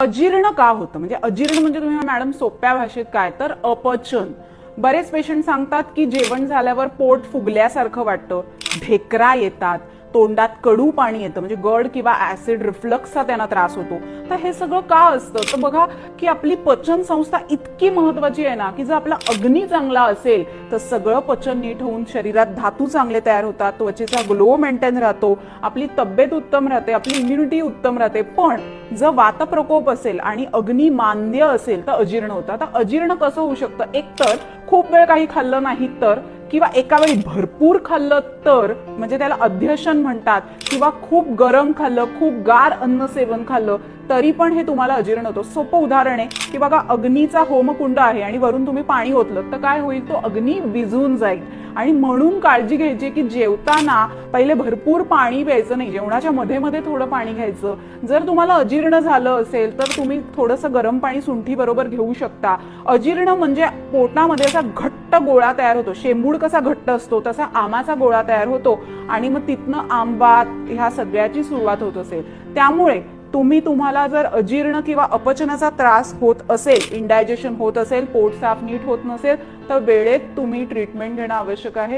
अजीर्ण का होतं, म्हणजे अजीर्ण म्हणजे तुम्ही मॅडम सोप्या भाषेत काय तर अपचन. बरेच पेशंट सांगतात की जेवण झाल्यावर पोट फुगल्यासारखं वाटतं, ढेकरा येतात, तोंडात कडू पाणी येतं, म्हणजे गड किंवा ऍसिड रिफ्लक्सचा त्यांना त्रास होतो. तर हे सगळं का असतं, तर बघा की आपली पचन संस्था इतकी महत्वाची आहे ना, की जर आपला अग्नी चांगला असेल तर सगळं पचन नीट होऊन शरीरात धातू चांगले तयार होतात, त्वचेचा ग्लो मेंटेन राहतो, आपली तब्येत उत्तम राहते, आपली इम्युनिटी उत्तम राहते. पण जर वातप्रकोप असेल आणि अग्नी मांद्य असेल तर अजीर्ण होतं. आता अजीर्ण कसं होऊ शकतं, एकतर खूप वेळ काही खाल्लं नाही तर, किंवा एका वेळी भरपूर खाल्लं तर, म्हणजे त्याला अध्यशन म्हणतात, किंवा खूप गरम खाल्लं, खूप गार अन्न सेवन खाल्लं तरी पण हे तुम्हाला अजीर्ण होतं. सोपं उदाहरण आहे की बघा अग्नीचा होमकुंड आहे आणि वरून तुम्ही पाणी ओतलं तर काय होईल, तो अग्नी विझून जाईल. आणि म्हणून काळजी घ्यायची की जेवताना पहिले भरपूर पाणी प्यायचं नाही, जेवणाच्या मध्ये मध्ये थोडं पाणी घ्यायचं. जर तुम्हाला अजीर्ण झालं असेल तर तुम्ही थोडंसं गरम पाणी सुंठी बरोबर घेऊ शकता. अजीर्ण म्हणजे पोटामध्ये असा घट्ट गोळा तयार होतो, शेंबूड कसा घट्ट असतो तसा आमाचा गोळा तयार होतो आणि मग तिथनं आंबात ह्या सगळ्याची सुरुवात होत असेल. त्यामुळे तुम्हाला जर अजीर्ण किंवा अपचनाचा त्रास होत असेल, इंडायजेशन होत असेल, पोट साफ नीट होत नसेल तर वेळेत तुम्ही ट्रीटमेंट घेणं आवश्यक आहे.